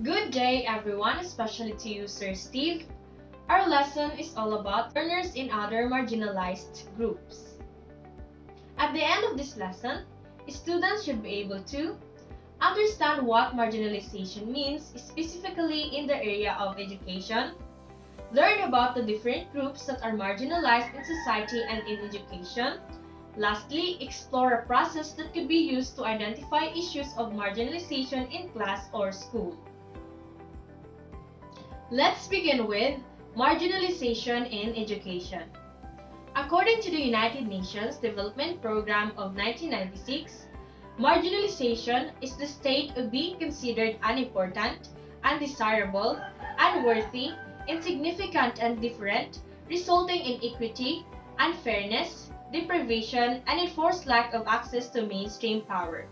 Good day, everyone, especially to you, Sir Steve. Our lesson is all about learners in other marginalized groups. At the end of this lesson, students should be able to understand what marginalization means specifically in the area of education, learn about the different groups that are marginalized in society and in education, lastly, explore a process that could be used to identify issues of marginalization in class or school. Let's begin with marginalization in education. According to the United Nations Development Program of 1996, marginalization is the state of being considered unimportant, undesirable, unworthy, insignificant, and different, resulting in inequity, unfairness, deprivation, and enforced lack of access to mainstream power.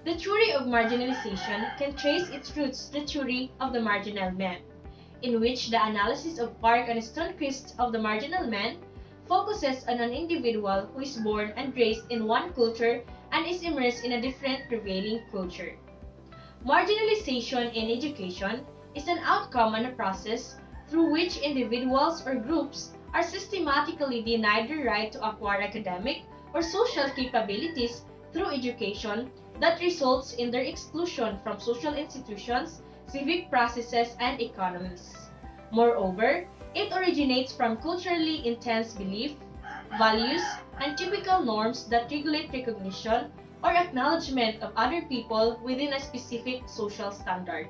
The theory of marginalization can trace its roots to the theory of the marginal man, in which the analysis of Park and Stonquist of the marginal man focuses on an individual who is born and raised in one culture and is immersed in a different prevailing culture. Marginalization in education is an outcome and a process through which individuals or groups are systematically denied the right to acquire academic or social capabilities through education that results in their exclusion from social institutions, civic processes, and economies. Moreover, it originates from culturally intense belief, values, and typical norms that regulate recognition or acknowledgement of other people within a specific social standard.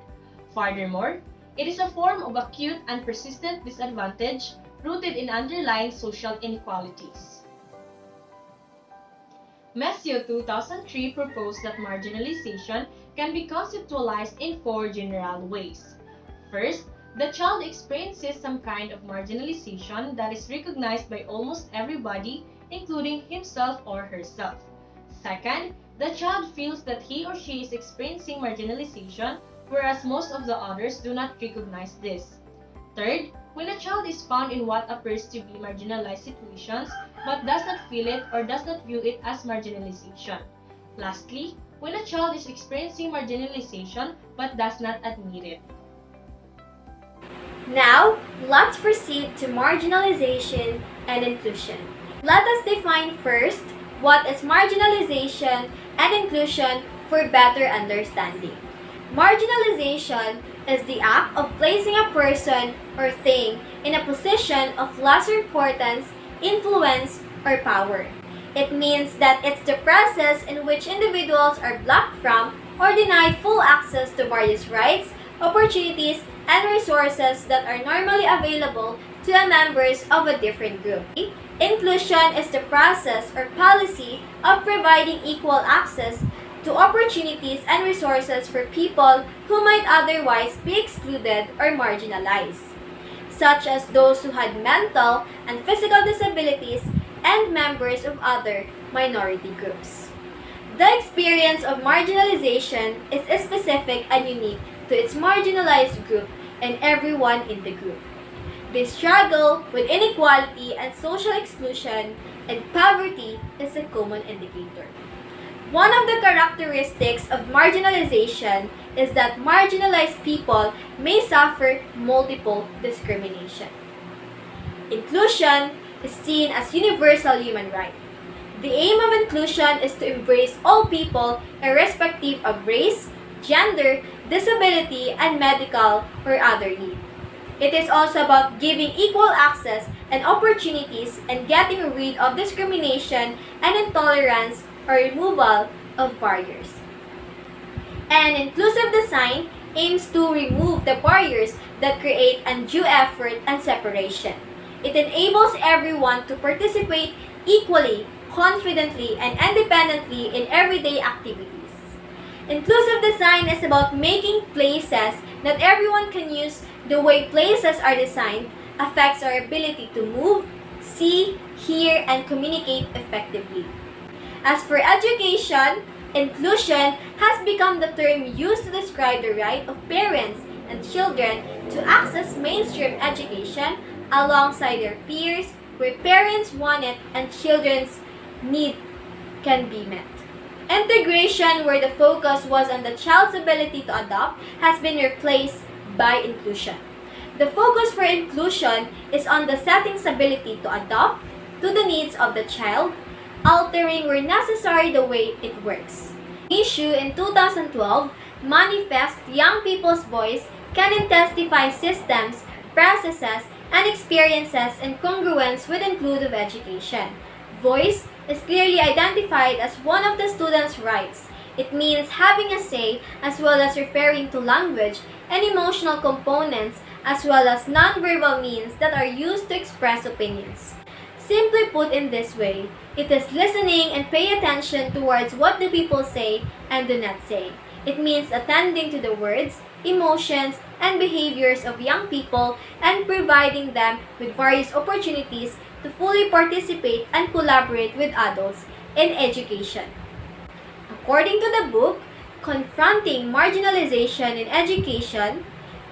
Furthermore, it is a form of acute and persistent disadvantage rooted in underlying social inequalities. Messier 2003 proposed that marginalization can be conceptualized in four general ways. First, the child experiences some kind of marginalization that is recognized by almost everybody, including himself or herself. Second, the child feels that he or she is experiencing marginalization, whereas most of the others do not recognize this. Third, when a child is found in what appears to be marginalized situations but does not feel it or does not view it as marginalization. Lastly, when a child is experiencing marginalization but does not admit it. Now, let's proceed to marginalization and inclusion. Let us define first what is marginalization and inclusion for better understanding. Marginalization is the act of placing a person or thing in a position of lesser importance, influence, or power. It means that it's the process in which individuals are blocked from or denied full access to various rights, opportunities, and resources that are normally available to the members of a different group. Inclusion is the process or policy of providing equal access to opportunities and resources for people who might otherwise be excluded or marginalized, such as those who had mental and physical disabilities and members of other minority groups. The experience of marginalization is specific and unique to its marginalized group and everyone in the group. They struggle with inequality and social exclusion, and poverty is a common indicator. One of the characteristics of marginalization is that marginalized people may suffer multiple discrimination. Inclusion is seen as universal human right. The aim of inclusion is to embrace all people irrespective of race, gender, disability, and medical or other need. It is also about giving equal access and opportunities and getting rid of discrimination and intolerance or removal of barriers. An inclusive design aims to remove the barriers that create undue effort and separation. It enables everyone to participate equally, confidently, and independently in everyday activities. Inclusive design is about making places that everyone can use. The way places are designed affects our ability to move, see, hear, and communicate effectively. As for education, inclusion has become the term used to describe the right of parents and children to access mainstream education alongside their peers, where parents want it and children's need can be met. Integration, where the focus was on the child's ability to adopt, has been replaced by inclusion. The focus for inclusion is on the setting's ability to adapt to the needs of the child, altering where necessary the way it works. Issue in 2012 manifests young people's voice can intensify systems, processes, and experiences in congruence with inclusive education. Voice is clearly identified as one of the students' rights. It means having a say as well as referring to language and emotional components as well as nonverbal means that are used to express opinions. Simply put in this way, it is listening and pay attention towards what the people say and do not say. It means attending to the words, emotions, and behaviors of young people and providing them with various opportunities to fully participate and collaborate with adults in education. According to the book, Confronting Marginalization in Education,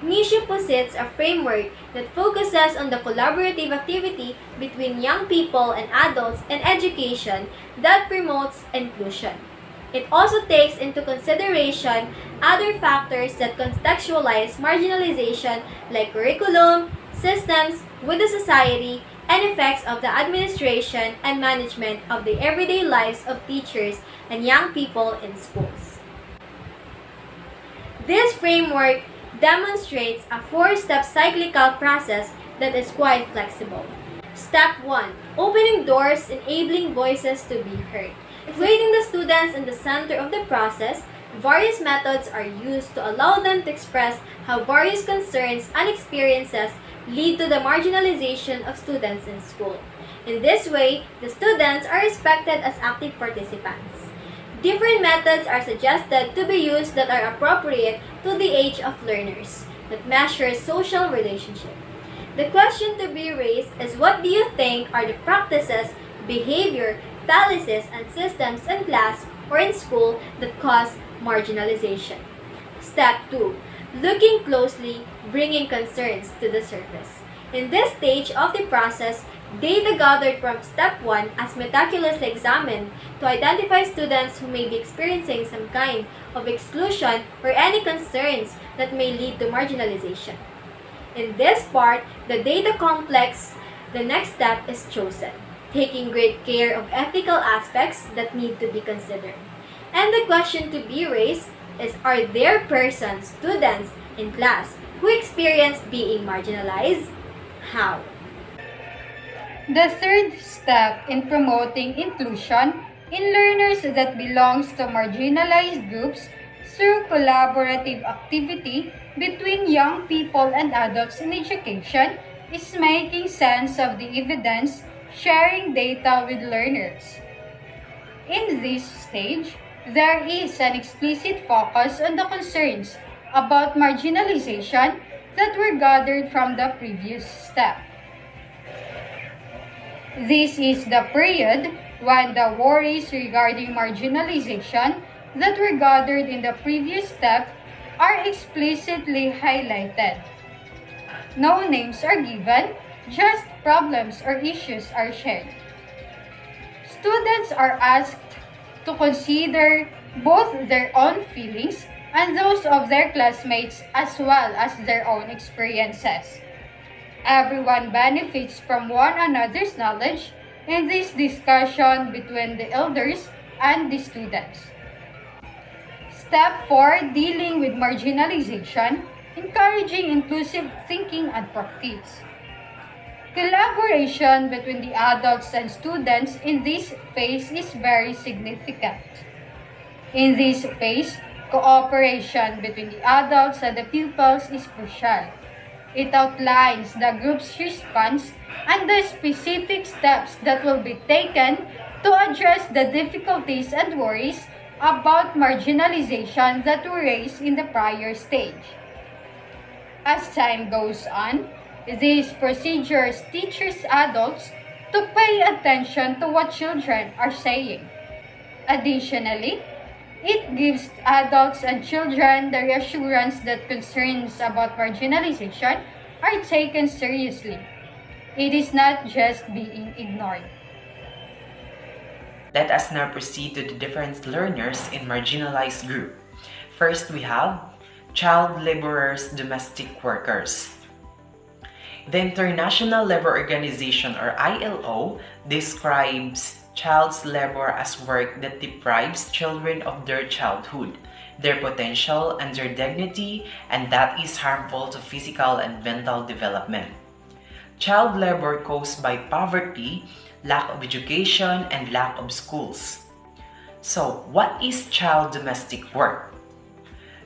Mishu posits a framework that focuses on the collaborative activity between young people and adults in education that promotes inclusion. It also takes into consideration other factors that contextualize marginalization like curriculum, systems with the society, and effects of the administration and management of the everyday lives of teachers and young people in schools. This framework demonstrates a four-step cyclical process that is quite flexible. Step 1. Opening doors, enabling voices to be heard. Placing the students in the center of the process, various methods are used to allow them to express how various concerns and experiences lead to the marginalization of students in school. In this way, the students are respected as active participants. Different methods are suggested to be used that are appropriate to the age of learners, that measure social relationship. The question to be raised is, what do you think are the practices, behavior, policies, and systems in class or in school that cause marginalization? Step 2. Looking closely, bringing concerns to the surface. In this stage of the process, data gathered from Step 1 is meticulously examined to identify students who may be experiencing some kind of exclusion or any concerns that may lead to marginalization. In this part, the data complex, the next step is chosen, taking great care of ethical aspects that need to be considered. And the question to be raised is, are there persons, students in class who experience being marginalized? How? The third step in promoting inclusion in learners that belongs to marginalized groups through collaborative activity between young people and adults in education is making sense of the evidence, sharing data with learners. In this stage, there is an explicit focus on the concerns about marginalization that were gathered from the previous step. This is the period when the worries regarding marginalization that were gathered in the previous step are explicitly highlighted. No names are given, just problems or issues are shared. Students are asked to consider both their own feelings and those of their classmates as well as their own experiences. Everyone benefits from one another's knowledge in this discussion between the elders and the students. Step 4, dealing with marginalization, encouraging inclusive thinking and practice. Collaboration between the adults and students in this phase is very significant. In this phase, cooperation between the adults and the pupils is crucial. It outlines the group's response and the specific steps that will be taken to address the difficulties and worries about marginalization that were raised in the prior stage. As time goes on, these procedures teaches adults to pay attention to what children are saying. Additionally, it gives adults and children the reassurance that concerns about marginalization are taken seriously. It is not just being ignored. Let us now proceed to the different learners in marginalized group. First, we have child laborers, domestic workers. The International Labour Organization, or ILO, describes child labor as work that deprives children of their childhood, their potential, and their dignity, and that is harmful to physical and mental development. Child labor caused by poverty, lack of education, and lack of schools. So, what is child domestic work?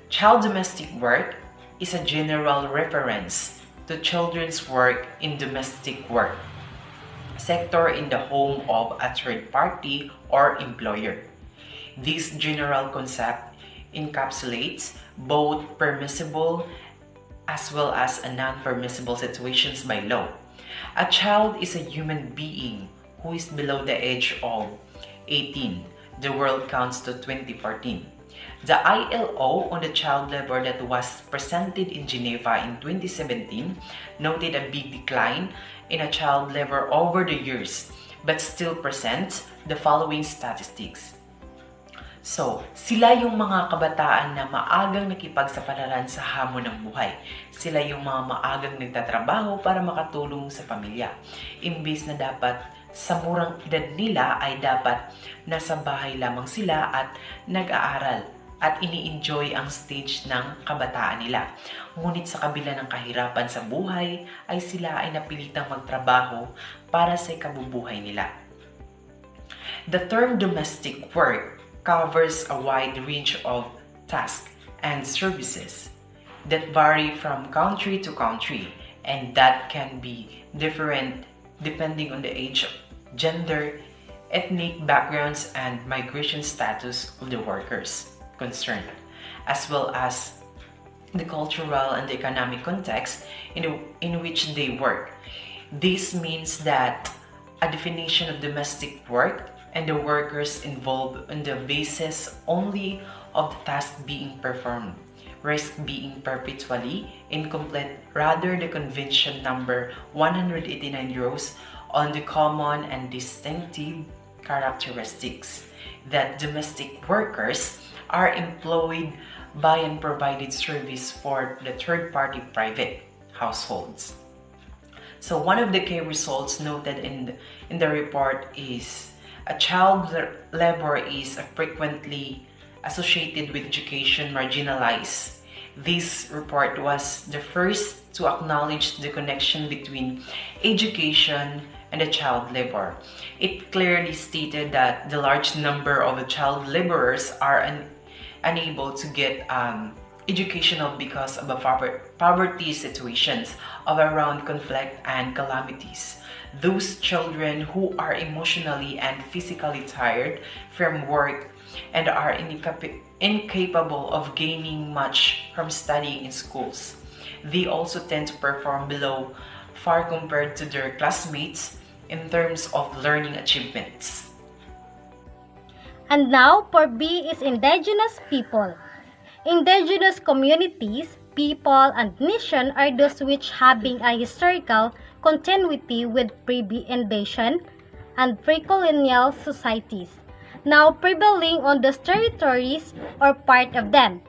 Child domestic work is a general reference to children's work in domestic work sector in the home of a third party or employer. This general concept encapsulates both permissible as well as non-permissible situations by law. A child is a human being who is below the age of 18. The world counts to 2014. The ILO on the child labor that was presented in Geneva in 2017 noted a big decline in a child labor over the years, but still presents the following statistics. So, sila yung mga kabataan na maagang nakipagsapalaran sa hamon ng buhay. Sila yung mga maagang nagtatrabaho para makatulong sa pamilya. Imbis na dapat sa murang edad nila ay dapat nasa bahay lamang sila at nag-aaral at ini-enjoy ang stage ng kabataan nila. Ngunit sa kabila ng kahirapan sa buhay, ay sila ay napilitang magtrabaho para sa ikabubuhay nila. The term domestic work covers a wide range of tasks and services that vary from country to country and that can be different depending on the age, gender, ethnic backgrounds, and migration status of the workers concerned, as well as the cultural and the economic context in which they work. This means that a definition of domestic work and the workers involved on the basis only of the task being performed, risk being perpetually incomplete, rather the convention number 189 draws on the common and distinctive characteristics that domestic workers are employed by and provided service for the third-party private households. So one of the key results noted in the report is a child labor is frequently associated with education marginalized. This report was the first to acknowledge the connection between education and the child labor. It clearly stated that the large number of child laborers are unable to get educational because of poverty situations of around conflict and calamities. Those children who are emotionally and physically tired from work and are incapable of gaining much from studying in schools. They also tend to perform below far compared to their classmates in terms of learning achievements. And now, for B is indigenous people. Indigenous communities, people, and nation are those which having a historical continuity with pre-invasion and pre-colonial societies, now prevailing on those territories or part of them.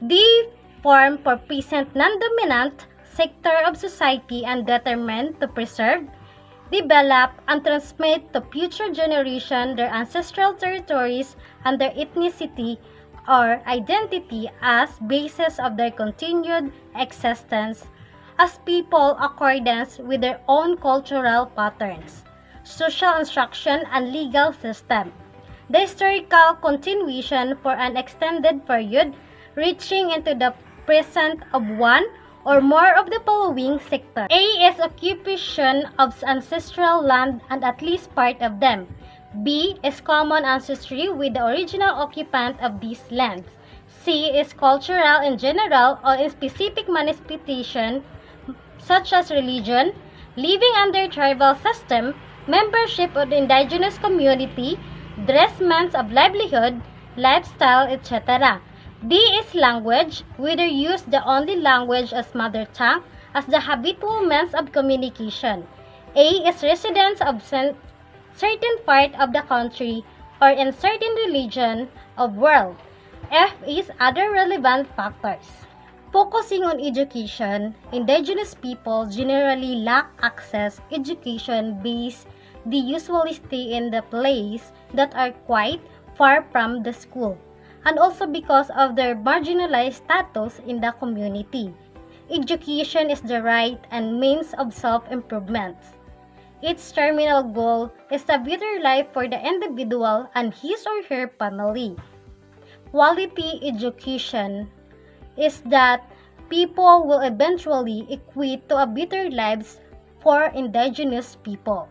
They form for present non-dominant sector of society and determined to preserve, develop, and transmit to future generations their ancestral territories and their ethnicity or identity as basis of their continued existence as people accordance with their own cultural patterns, social instruction, and legal system. The historical continuation for an extended period reaching into the present of one or more of the following sectors. A is occupation of ancestral land and at least part of them. B is common ancestry with the original occupant of these lands. C is cultural in general or in specific manifestation such as religion, living under tribal system, membership of the indigenous community, dress means of livelihood, lifestyle, etc. D is language, whether used the only language as mother tongue as the habitual means of communication. A is residence of certain part of the country or in certain religion of world. F is other relevant factors. Focusing on education, indigenous people generally lack access education based they usually stay in the place that are quite far from the school, and also because of their marginalized status in the community. Education is the right and means of self-improvement. Its terminal goal is a better life for the individual and his or her family. Quality education is that people will eventually equate to a better lives for indigenous people.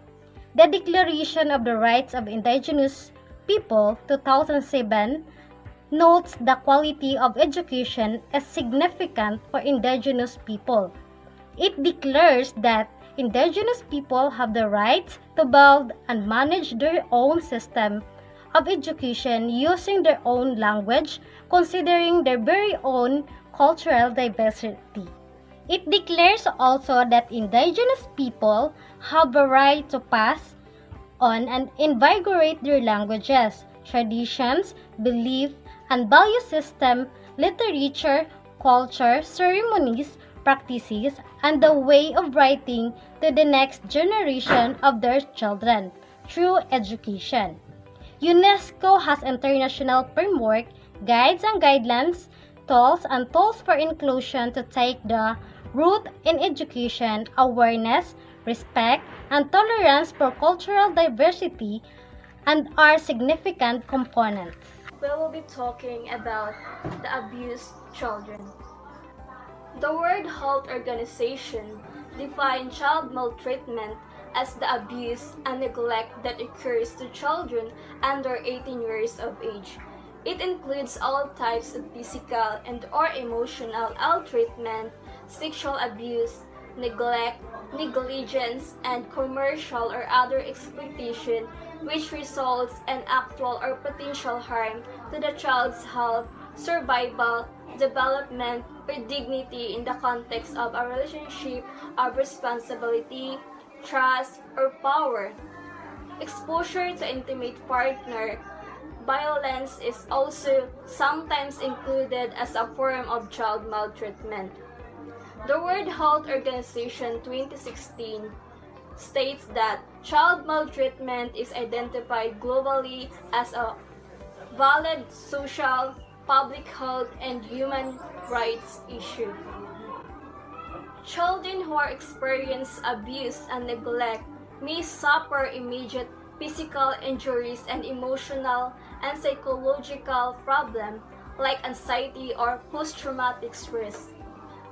The Declaration of the Rights of Indigenous People 2007 notes the quality of education as significant for indigenous people. It declares that indigenous people have the right to build and manage their own system of education using their own language, considering their very own cultural diversity. It declares also that indigenous people have a right to pass on and invigorate their languages, traditions, belief, and value system, literature, culture, ceremonies, practices, and the way of writing to the next generation of their children through education. UNESCO has international framework, guides and guidelines, tools for inclusion to take the root in education, awareness, respect, and tolerance for cultural diversity and are significant components. We will be talking about the abused children. The World Health Organization defines child maltreatment as the abuse and neglect that occurs to children under 18 years of age. It includes all types of physical and/or emotional maltreatment, sexual abuse, neglect, negligence, and commercial or other exploitation which results in actual or potential harm to the child's health, survival, development, or dignity in the context of a relationship of responsibility, trust, or power. Exposure to intimate partner violence is also sometimes included as a form of child maltreatment. The World Health Organization 2016 states that child maltreatment is identified globally as a valid social, public health, and human rights issue. Children who are experience abuse and neglect may suffer immediate physical injuries and emotional and psychological problems like anxiety or post-traumatic stress.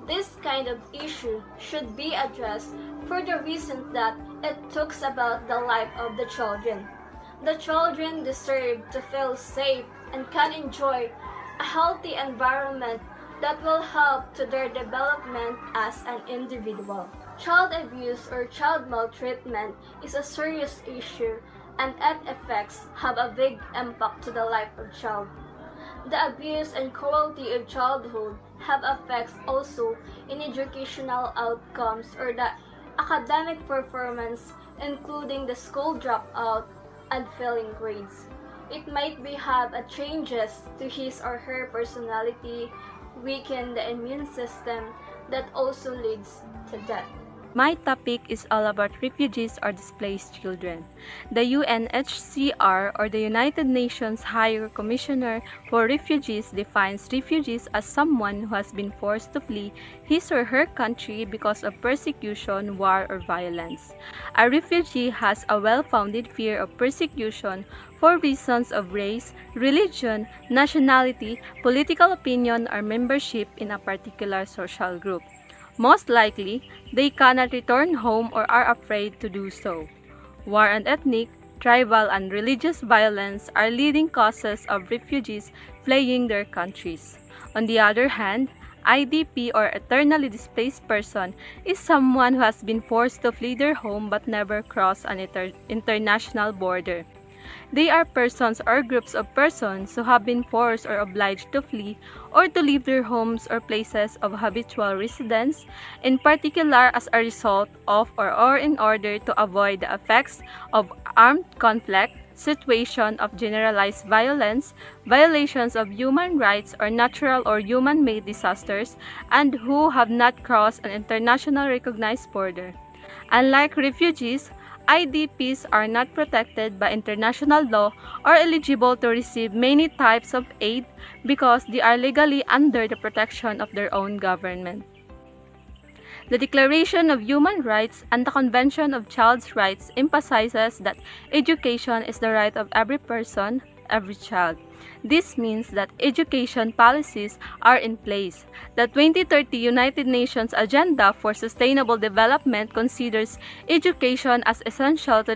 This kind of issue should be addressed for the reason that it talks about the life of the children. The children deserve to feel safe and can enjoy a healthy environment that will help to their development as an individual. Child abuse or child maltreatment is a serious issue and its effects have a big impact to the life of child. The abuse and cruelty of childhood have effects also in educational outcomes or the academic performance, including the school dropout and failing grades. It might be have a changes to his or her personality, weaken the immune system that also leads to death. My topic is all about refugees or displaced children. The UNHCR, or the United Nations High Commissioner for Refugees, defines refugees as someone who has been forced to flee his or her country because of persecution, war, or violence. A refugee has a well-founded fear of persecution for reasons of race, religion, nationality, political opinion, or membership in a particular social group. Most likely, they cannot return home or are afraid to do so. War and ethnic, tribal, and religious violence are leading causes of refugees fleeing their countries. On the other hand, IDP or internally displaced person is someone who has been forced to flee their home but never cross an international border. They are persons or groups of persons who have been forced or obliged to flee or to leave their homes or places of habitual residence, in particular as a result of or in order to avoid the effects of armed conflict, situation of generalized violence, violations of human rights or natural or human-made disasters, and who have not crossed an international recognized border. Unlike refugees, IDPs are not protected by international law or eligible to receive many types of aid because they are legally under the protection of their own government. The Declaration of Human Rights and the Convention of Child's Rights emphasizes that education is the right of every person, every child. This means that education policies are in place. The 2030 United Nations Agenda for Sustainable Development considers education as essential to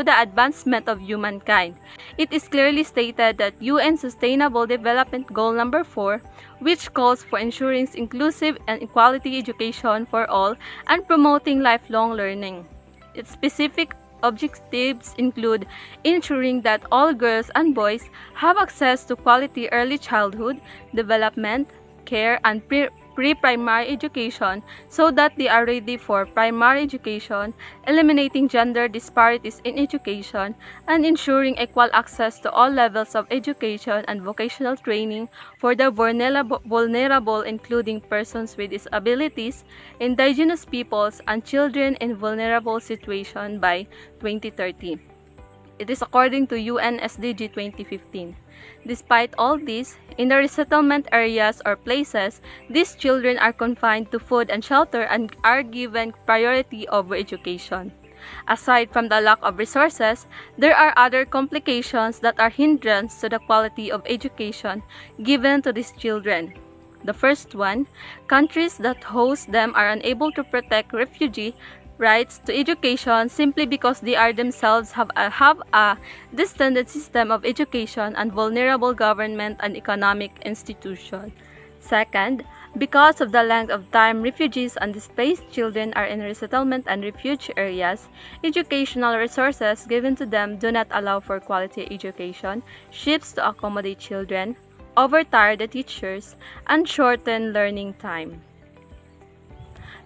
the advancement of humankind. It is clearly stated that UN Sustainable Development Goal number 4, which calls for ensuring inclusive and equality education for all and promoting lifelong learning. Its specific objectives include ensuring that all girls and boys have access to quality early childhood, development, care, and pre-primary education so that they are ready for primary education, eliminating gender disparities in education, and ensuring equal access to all levels of education and vocational training for the vulnerable including persons with disabilities, indigenous peoples, and children in vulnerable situations by 2030. It is according to UN SDG 2015. Despite all this, in the resettlement areas or places, these children are confined to food and shelter and are given priority over education. Aside from the lack of resources, there are other complications that are hindrance to the quality of education given to these children. The first one, countries that host them are unable to protect refugee rights to education simply because they are themselves have a distended system of education and vulnerable government and economic institutions. Second, because of the length of time refugees and displaced children are in resettlement and refuge areas, educational resources given to them do not allow for quality education, shifts to accommodate children, overtire the teachers, and shorten learning time.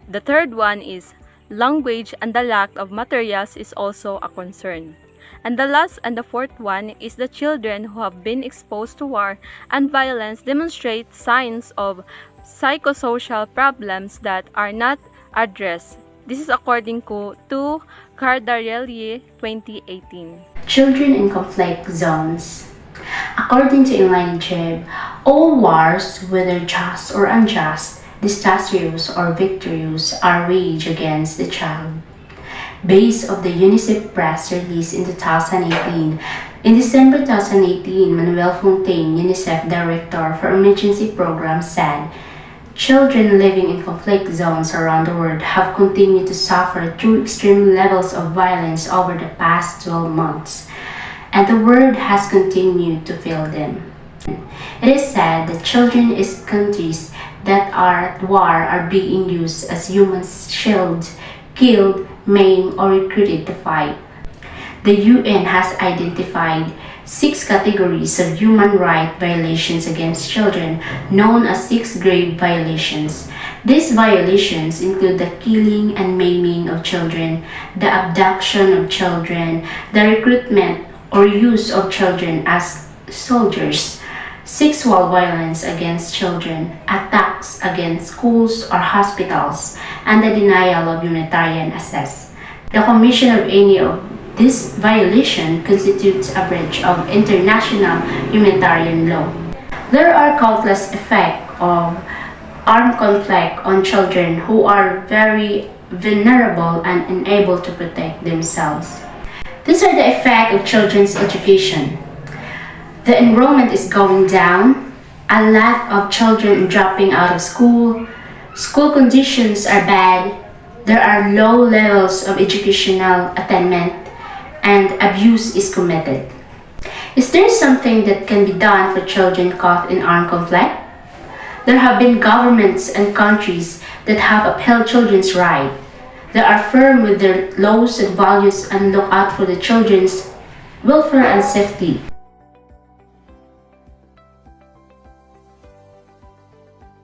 The third one is language and the lack of materials is also a concern. And the last and the fourth one is the children who have been exposed to war and violence demonstrate signs of psychosocial problems that are not addressed. This is according to Cardarelli 2018. Children in conflict zones. According to UNICEF, all wars, whether just or unjust, disastrous or victorious, are waged against the child. Based on the UNICEF press release in 2018, in December 2018, Manuel Fontaine, UNICEF Director for Emergency Programs, said, children living in conflict zones around the world have continued to suffer through extreme levels of violence over the past 12 months, and the world has continued to fail them. It is said that children in countries that are at war are being used as human shields, killed, maimed, or recruited to fight. The UN has identified 6 categories of human rights violations against children, known as 6 grave violations. These violations include the killing and maiming of children, the abduction of children, the recruitment or use of children as soldiers, sexual violence against children, attacks against schools or hospitals, and the denial of humanitarian access. The commission of any of this violation constitutes a breach of international humanitarian law. There are countless effects of armed conflict on children who are very vulnerable and unable to protect themselves. These are the effects of children's education. The enrollment is going down, a lot of children dropping out of school conditions are bad, there are low levels of educational attainment, and abuse is committed. Is there something that can be done for children caught in armed conflict? There have been governments and countries that have upheld children's rights. They are firm with their laws and values and look out for the children's welfare and safety.